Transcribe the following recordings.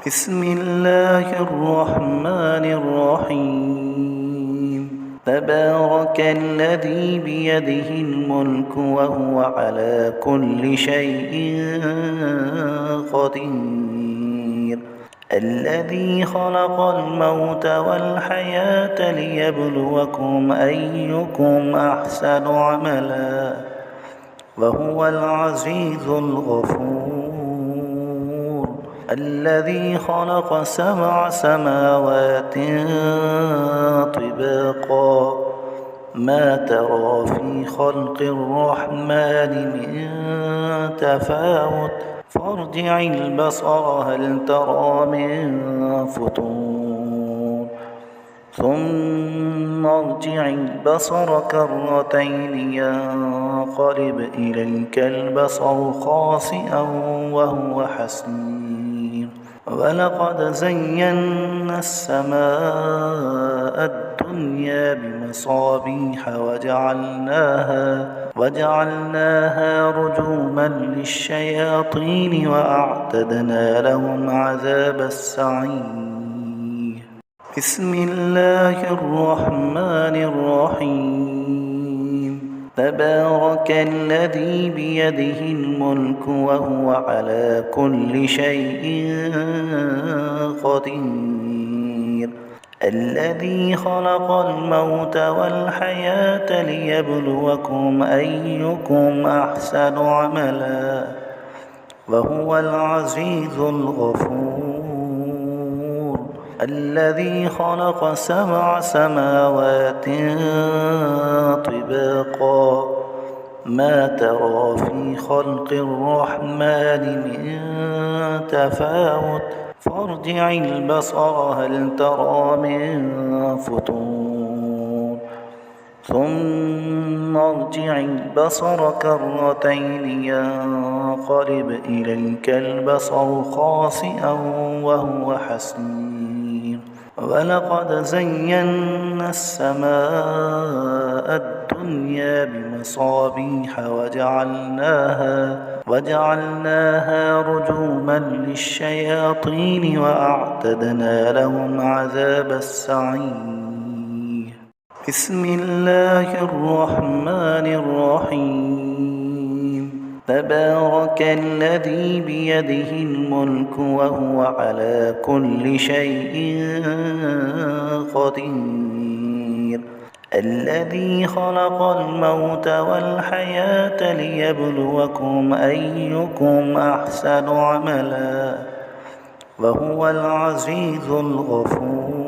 بسم الله الرحمن الرحيم تبارك الذي بيده الملك وهو على كل شيء قدير الذي خلق الموت والحياة ليبلوكم أيكم أحسن عملا وهو العزيز الغفور الذي خلق 7 سماوات طباقا ما ترى في خلق الرحمن من تفاوت فارجع البصر هل ترى من فطور ثم ارجع البصر كرتين ينقلب إليك البصر خاسئا وهو حسير ولقد زينا السماء الدنيا بمصابيح وجعلناها رجوما للشياطين وأعتدنا لهم عذاب السعير بسم الله الرحمن الرحيم تبارك الذي بيده الملك وهو على كل شيء قدير الذي خلق الموت والحياة ليبلوكم أيكم أحسن عملا وهو العزيز الغفور الذي خلق 7 سماوات طباقا ما ترى في خلق الرحمن من تفاوت فارجع البصر هل ترى من فطور ثم ارجع البصر كرتين ينقلب إليك البصر خاسئا وهو حسير ولقد زينا السماء الدنيا بمصابيح وجعلناها رجوما للشياطين وأعتدنا لهم عذاب السعير بسم الله الرحمن الرحيم تبارك الذي بيده الملك وهو على كل شيء قدير الذي خلق الموت والحياة ليبلوكم أيكم أحسن عملا وهو العزيز الغفور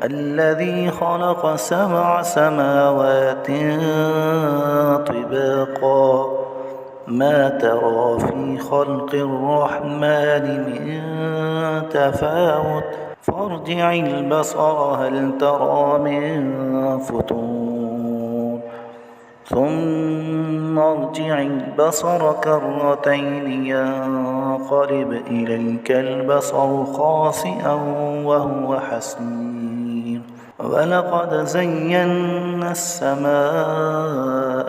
الذي خلق 7 سماوات طباقا ما ترى في خلق الرحمن من تفاوت فارجع البصر هل ترى من فطور ثم ارجع البصر كرتين ينقلب إليك البصر خاسئا وهو حسير ولقد زينا السماء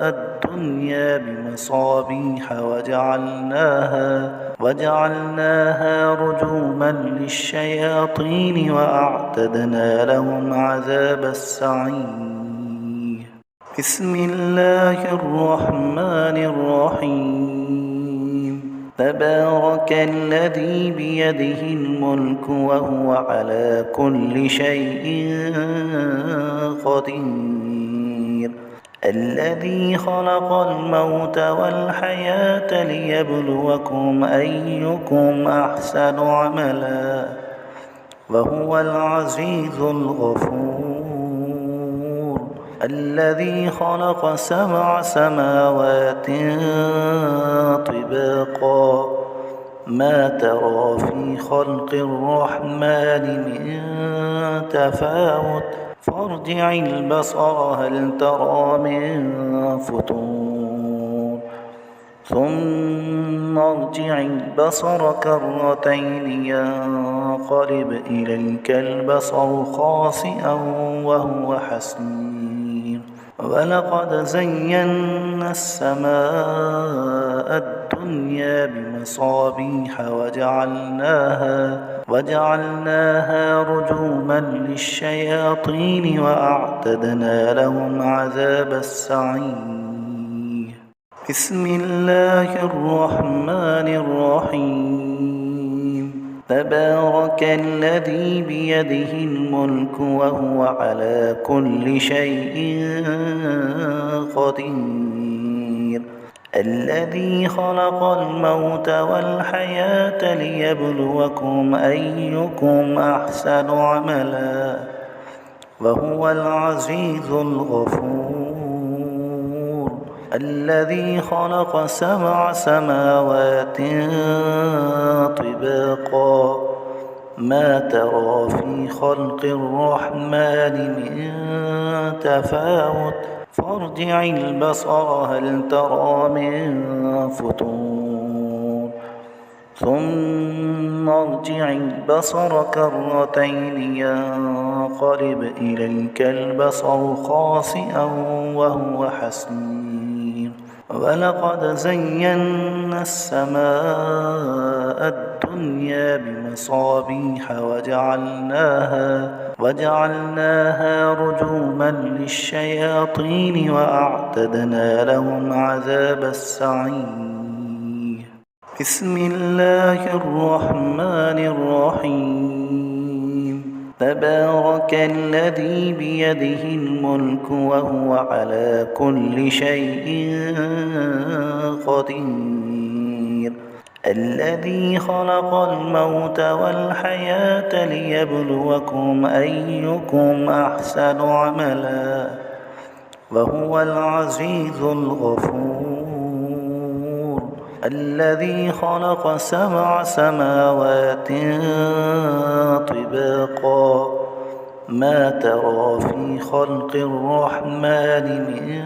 الدنيا بمصابيح وجعلناها رجوما للشياطين وأعتدنا لهم عذاب السعير بسم الله الرحمن الرحيم تبارك الذي بيده الملك وهو على كل شيء قدير الذي خلق الموت والحياة ليبلوكم أيكم أحسن عملا وهو العزيز الغفور الذي خلق 7 سماوات طباقا ما ترى في خلق الرحمن من تفاوت فارجع البصر هل ترى من فطور ثم ارجع البصر كرتين ينقلب إليك البصر خاسئا وهو حسير ولقد زينا السماء الدنيا الدنيا بمصابيح وجعلناها رجوما للشياطين وأعتدنا لهم عذاب السعير. بسم الله الرحمن الرحيم. تبارك الذي بيده الملك وهو على كل شيء قدير. الذي خلق الموت والحياة ليبلوكم أيكم أحسن عملا وهو العزيز الغفور. الذي خلق 7 سماوات طباقا ما ترى في خلق الرحمن من تفاوت فارجع البصر هل ترى من فطور ثم ارجع البصر كرتين ينقلب إليك البصر خاسئا وهو حسير. ولقد زينا السماء الدنيا بمصابيح وجعلناها رجوما للشياطين وأعتدنا لهم عذاب السعير. بسم الله الرحمن الرحيم. تبارك الذي بيده الملك وهو على كل شيء قدير. الذي خلق الموت والحياة ليبلوكم أيكم أحسن عملا وهو العزيز الغفور. الذي خلق 7 سماوات طباقا ما ترى في خلق الرحمن من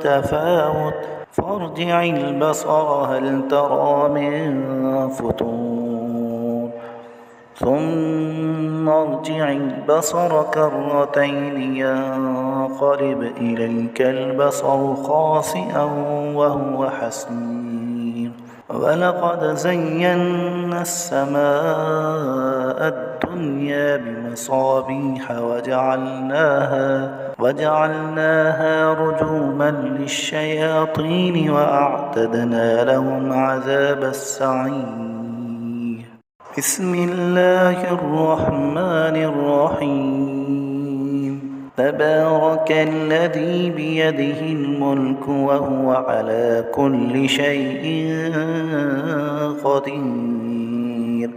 تفاوت فارجع البصر هل ترى من فطور ثم ارجع البصر كرتين ينقلب إليك البصر خاسئا وهو حسير. ولقد زينا السماء الدنيا بمصابيح وجعلناها رجوما للشياطين وأعتدنا لهم عذاب السعير. بسم الله الرحمن الرحيم. تبارك الذي بيده الملك وهو على كل شيء قدير.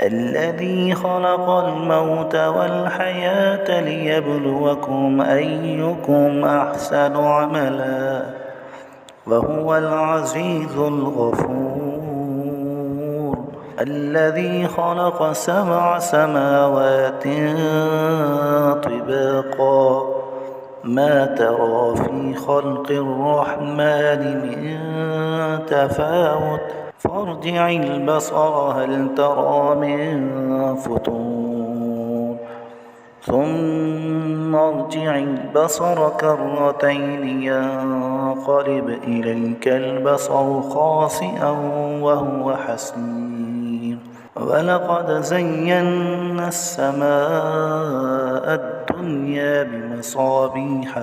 الذي خلق الموت والحياة ليبلوكم أيكم أحسن عملا وهو العزيز الغفور. الذي خلق 7 سماوات طباقا ما ترى في خلق الرحمن من تفاوت فارجع البصر هل ترى من فطور ثم ارجع البصر كرتين ينقلب إليك البصر خاسئا وهو حسير. ولقد زينا السماء الدنيا بمصابيح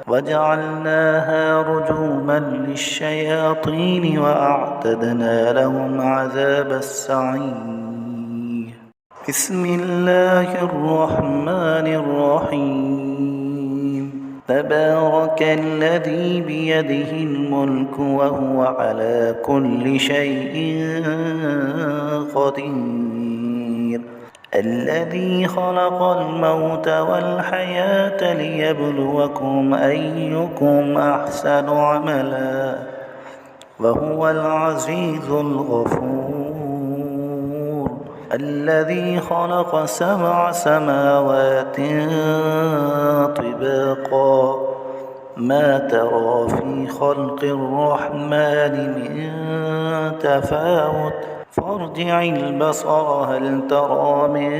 وجعلناها رجوما للشياطين وأعتدنا لهم عذاب السعير. بسم الله الرحمن الرحيم. تبارك الذي بيده الملك وهو على كل شيء قدير. الذي خلق الموت والحياة ليبلوكم أيكم أحسن عملا وهو العزيز الغفور. الذي خلق 7 سماوات طباقا ما ترى في خلق الرحمن من تفاوت فارجع البصر هل ترى من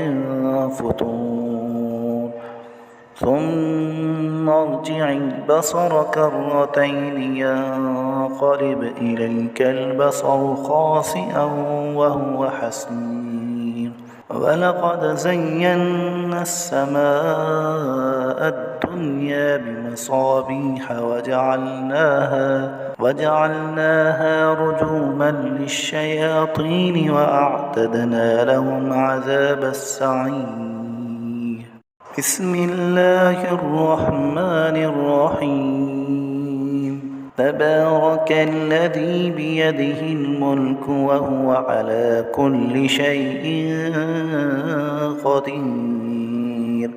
فطور ثم ارجع البصر كرتين ينقلب إليك البصر خاسئا وهو حسير ولقد زينا السماء الدنيا بمصابيح وجعلناها رجوما للشياطين وأعتدنا لهم عذاب السعير. بسم الله الرحمن الرحيم. تبارك الذي بيده الملك وهو على كل شيء قدير.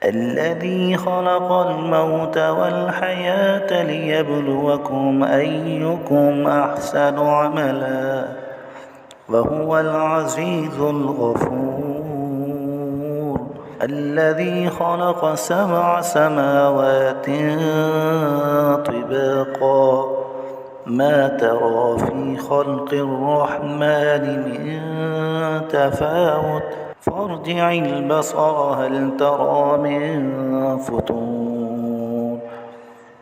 الذي خلق الموت والحياة ليبلوكم أيكم أحسن عملا وهو العزيز الغفور. الذي خلق 7 سماوات طباقا ما ترى في خلق الرحمن من تفاوت فارجع البصر هل ترى من فطور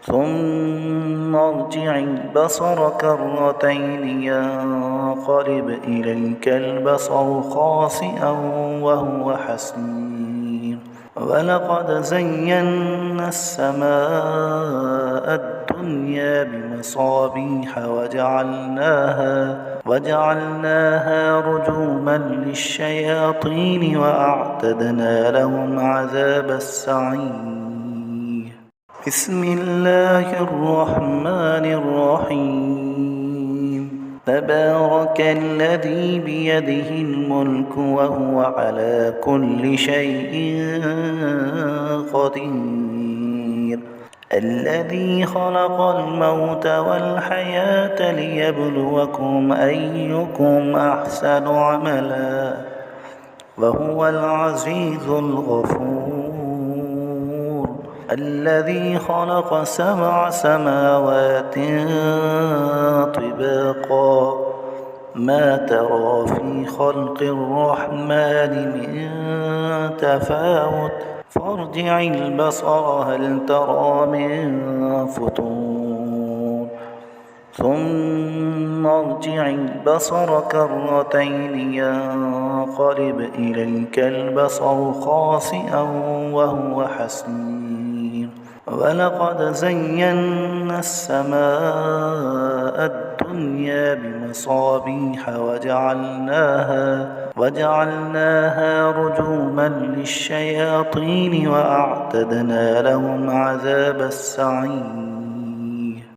ثم ارجع البصر كرتين ينقلب إليك البصر خاسئا وهو حسير ولقد زينا السماء الدنيا بمصابيح وجعلناها رجوما للشياطين وأعتدنا لهم عذاب السعير. بسم الله الرحمن الرحيم. تبارك الذي بيده الملك وهو على كل شيء قدير. الذي خلق الموت والحياة ليبلوكم أيكم أحسن عملا وهو العزيز الغفور. الذي خلق 7 سماوات طباقا ما ترى في خلق الرحمن من تفاوت فارجع البصر هل ترى من فطور ثم ارجع البصر كرتين ينقلب إليك البصر خاسئا وهو حسير ولقد زينا السماء الدنيا بمصابيح وجعلناها رجوما للشياطين وأعتدنا لهم عذاب السعير.